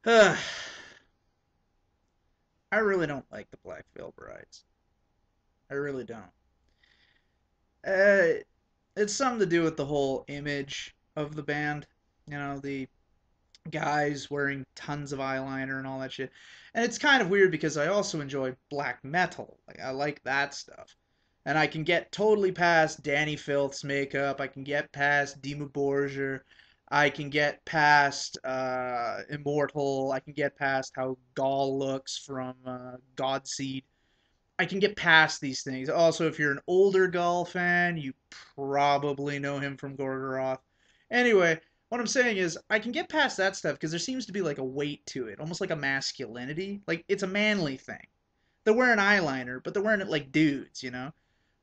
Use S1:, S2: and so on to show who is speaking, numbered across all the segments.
S1: I really don't like the Black Veil Brides. I really don't. Uh, it's something to do with the whole image of the band. You know, the guys wearing tons of eyeliner and all that shit. And it's kind of weird because I also enjoy black metal. Like I like that stuff. And I can get totally past Danny Filth's makeup. I can get past Dimmu Borgir. I can get past Immortal. I can get past how Gaul looks from Godseed. I can get past these things. Also, if you're an older Gaul fan, you probably know him from Gorgoroth. Anyway, what I'm saying is, I can get past that stuff because there seems to be like a weight to it, almost like a masculinity. Like it's a manly thing. They're wearing eyeliner, but they're wearing it like dudes, you know.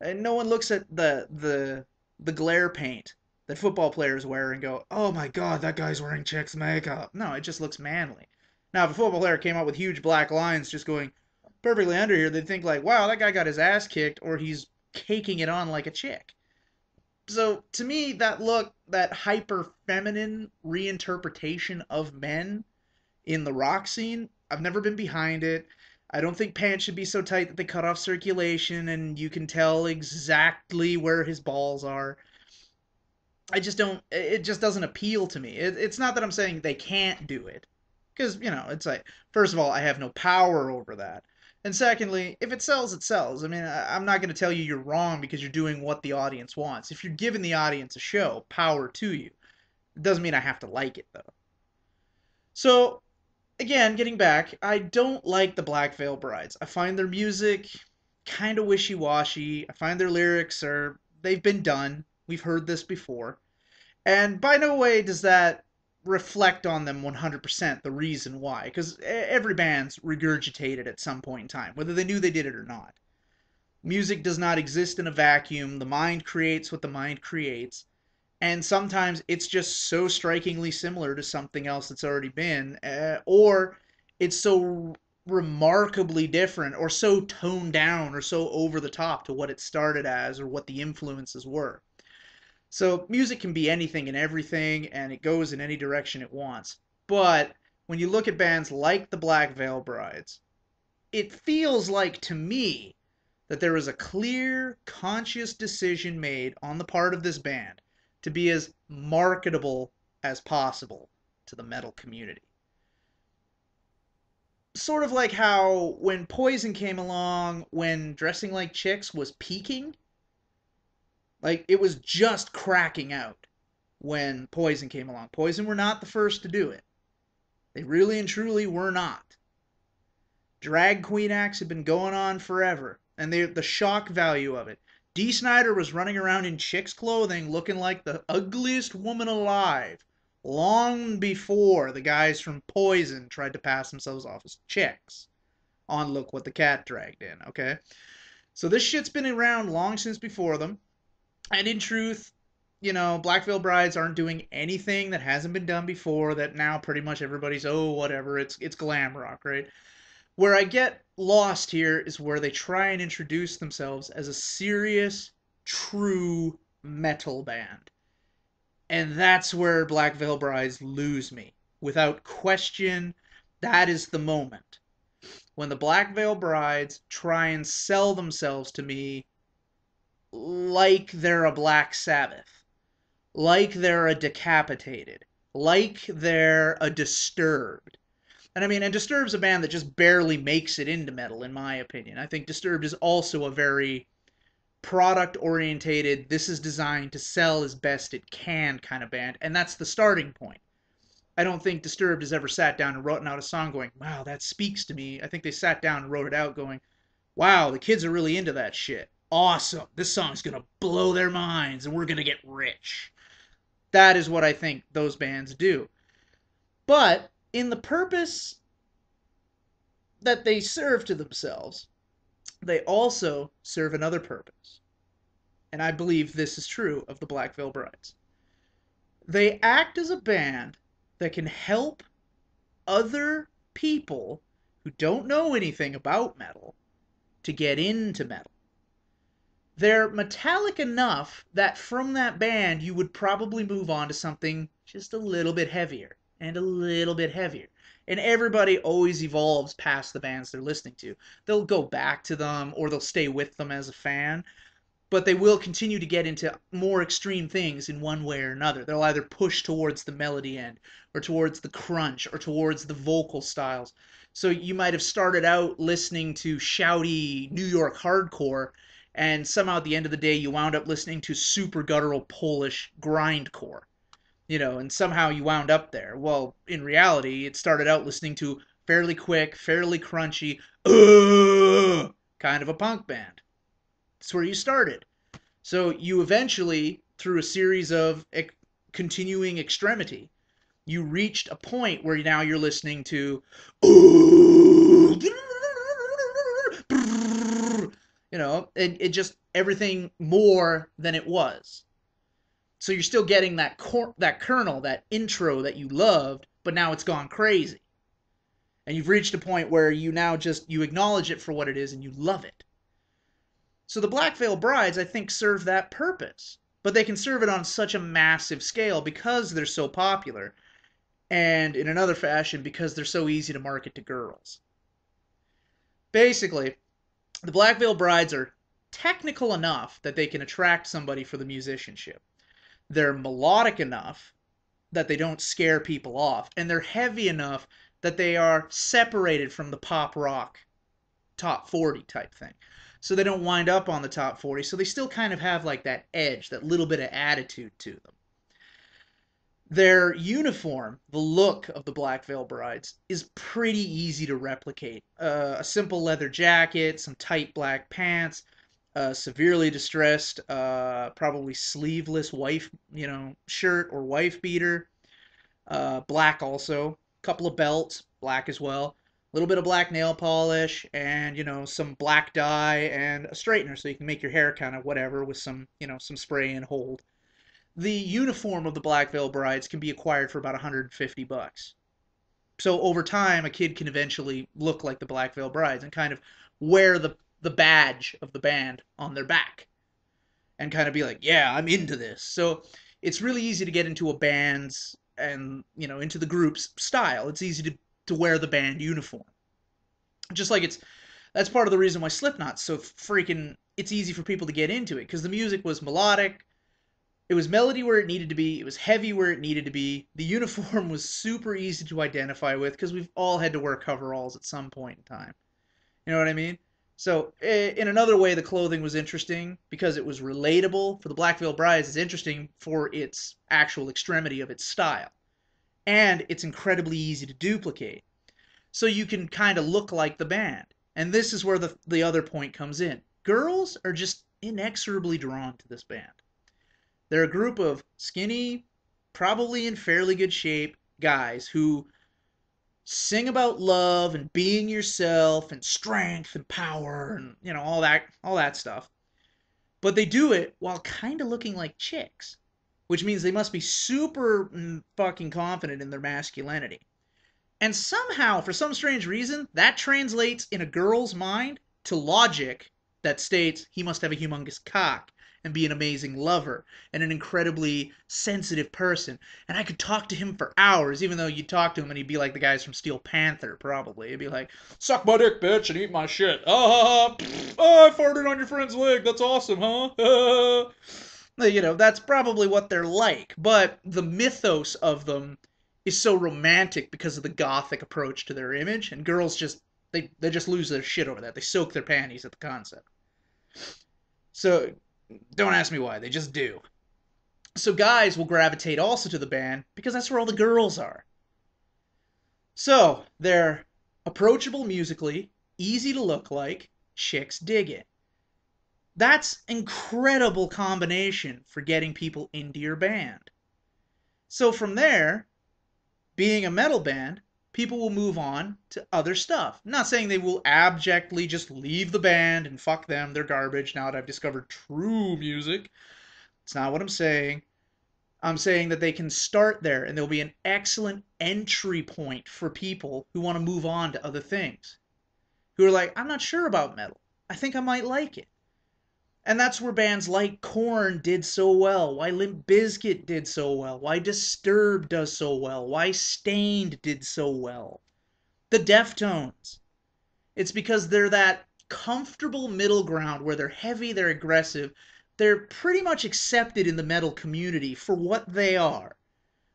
S1: And no one looks at the glare paint that football players wear and go, "Oh my God, that guy's wearing chicks makeup." No, it just looks manly. Now, if a football player came out with huge black lines, just going perfectly under here, they'd think like, "Wow, that guy got his ass kicked," or he's caking it on like a chick. So to me, that look, that hyper feminine reinterpretation of men in the rock scene, I've never been behind it. I don't think pants should be so tight that they cut off circulation and you can tell exactly where his balls are. I just don't, it just doesn't appeal to me. It's not that I'm saying they can't do it. Because, you know, it's like, first of all, I have no power over that. And secondly, if it sells, it sells. I mean, I'm not going to tell you you're wrong because you're doing what the audience wants. If you're giving the audience a show, power to you. It doesn't mean I have to like it, though. So, again, getting back, I don't like the Black Veil Brides. I find their music kind of wishy-washy. I find their lyrics are they've been done. We've heard this before. And by no way does that reflect on them 100% the reason why, because every band's regurgitated at some point in time, whether they knew they did it or not. Music does not exist in a vacuum. The mind creates what the mind creates, and sometimes it's just so strikingly similar to something else that's already been, or it's so remarkably different, or so toned down, or so over the top to what it started as, or what the influences were. So music can be anything and everything, and it goes in any direction it wants. But when you look at bands like the Black Veil Brides, it feels like to me that there was a clear, conscious decision made on the part of this band to be as marketable as possible to the metal community. Sort of like how when Poison came along, when Dressing Like Chicks was peaking, like it was just cracking out when Poison came along. Poison were not the first to do it. They really and truly were not. Drag queen acts had been going on forever, and the shock value of it. Dee Snider was running around in chicks' clothing looking like the ugliest woman alive long before the guys from Poison tried to pass themselves off as chicks on Look What the Cat Dragged In, okay? So this shit's been around long since before them. And in truth, you know, Black Veil Brides aren't doing anything that hasn't been done before that now pretty much everybody's, oh, whatever, it's glam rock, right? Where I get lost here is where they try and introduce themselves as a serious, true metal band. And that's where Black Veil Brides lose me. Without question, that is the moment. When the Black Veil Brides try and sell themselves to me like they're a Black Sabbath, like they're a Decapitated, like they're a Disturbed. And I mean, and Disturbed's a band that just barely makes it into metal, in my opinion. I think Disturbed is also a very product orientated, this is designed to sell as best it can kind of band, and that's the starting point. I don't think Disturbed has ever sat down and written out a song going, wow, that speaks to me. I think they sat down and wrote it out going, wow, the kids are really into that shit. Awesome. This song's going to blow their minds and we're going to get rich. That is what I think those bands do. But in the purpose that they serve to themselves, they also serve another purpose. And I believe this is true of the Black Veil Brides. They act as a band that can help other people who don't know anything about metal to get into metal. They're metallic enough that from that band you would probably move on to something just a little bit heavier. and a little bit heavier. And everybody always evolves past the bands they're listening to. They'll go back to them or they'll stay with them as a fan, but they will continue to get into more extreme things in one way or another. They'll either push towards the melody end, or towards the crunch, or towards the vocal styles. So you might have started out listening to shouty New York hardcore, and somehow at the end of the day you wound up listening to super guttural Polish grindcore. And somehow you wound up there. Well, in reality, it started out listening to fairly quick, fairly crunchy, kind of a punk band. That's where you started. So you eventually, through a series of continuing extremity, you reached a point where now you're listening to, it just everything more than it was. So you're still getting that kernel, that intro that you loved, but now it's gone crazy. And you've reached a point where you now you acknowledge it for what it is and you love it. So the Black Veil Brides, I think, serve that purpose. But they can serve it on such a massive scale because they're so popular. And in another fashion, because they're so easy to market to girls. Basically, the Black Veil Brides are technical enough that they can attract somebody for the musicianship. They're melodic enough that they don't scare people off. And they're heavy enough that they are separated from the pop rock top 40 type thing. So they don't wind up on the top 40. So they still kind of have like that edge, that little bit of attitude to them. Their uniform, the look of the Black Veil Brides, is pretty easy to replicate. A simple leather jacket, some tight black pants, severely distressed, probably sleeveless wife, shirt or wife beater, black also, couple of belts, black as well, a little bit of black nail polish, and some black dye and a straightener so you can make your hair kind of whatever with some some spray and hold. The uniform of the Black Veil Brides can be acquired for about $150. So over time, a kid can eventually look like the Black Veil Brides and kind of wear the badge of the band on their back and kind of be like, yeah, I'm into this. So it's really easy to get into a band's and into the group's style. It's easy to wear the band uniform. Just like that's part of the reason why Slipknot's so freaking, it's easy for people to get into it, because the music was melodic. It was melody where it needed to be. It was heavy where it needed to be. The uniform was super easy to identify with because we've all had to wear coveralls at some point in time. You know what I mean? So in another way, the clothing was interesting because it was relatable. For the Black Veil Brides, it's interesting for its actual extremity of its style. And it's incredibly easy to duplicate. So you can kind of look like the band. And this is where the other point comes in. Girls are just inexorably drawn to this band. They're a group of skinny, probably in fairly good shape guys who sing about love and being yourself and strength and power and all that stuff. But they do it while kind of looking like chicks, which means they must be super fucking confident in their masculinity. And somehow, for some strange reason, that translates in a girl's mind to logic that states he must have a humongous cock and be an amazing lover and an incredibly sensitive person. And I could talk to him for hours, even though you'd talk to him and he'd be like the guys from Steel Panther, probably. He'd be like, suck my dick, bitch, and eat my shit. Oh, I farted on your friend's leg. That's awesome, huh? That's probably what they're like. But the mythos of them is so romantic because of the gothic approach to their image, and girls they just lose their shit over that. They soak their panties at the concept. So don't ask me why, they just do. So guys will gravitate also to the band because that's where all the girls are. So they're approachable musically, easy to look like, chicks dig it. That's incredible combination for getting people into your band. So from there, being a metal band, people will move on to other stuff. I'm not saying they will abjectly just leave the band and fuck them, they're garbage now that I've discovered true music. It's not what I'm saying. I'm saying that they can start there and there'll be an excellent entry point for people who want to move on to other things. Who are like, I'm not sure about metal. I think I might like it. And that's where bands like Korn did so well, why Limp Bizkit did so well, why Disturbed does so well, why Stained did so well. The Deftones. It's because they're that comfortable middle ground where they're heavy, they're aggressive, they're pretty much accepted in the metal community for what they are.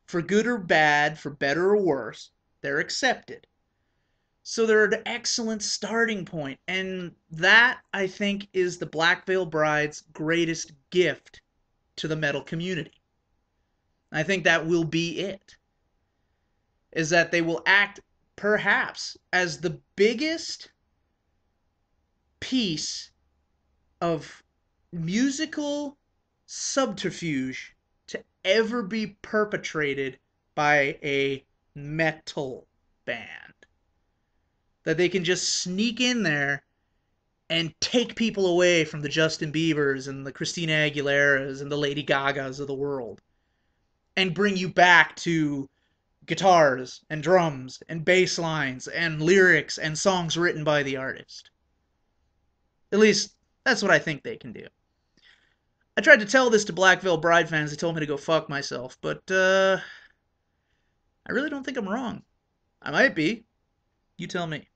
S1: For good or bad, for better or worse, they're accepted. So they're an excellent starting point, and that, I think, is the Black Veil Bride's greatest gift to the metal community. I think that will be it. Is that they will act, perhaps, as the biggest piece of musical subterfuge to ever be perpetrated by a metal band. That they can just sneak in there and take people away from the Justin Biebers and the Christina Aguileras and the Lady Gagas of the world and bring you back to guitars and drums and bass lines and lyrics and songs written by the artist. At least, that's what I think they can do. I tried to tell this to Black Veil Bride fans. They told me to go fuck myself, but I really don't think I'm wrong. I might be. You tell me.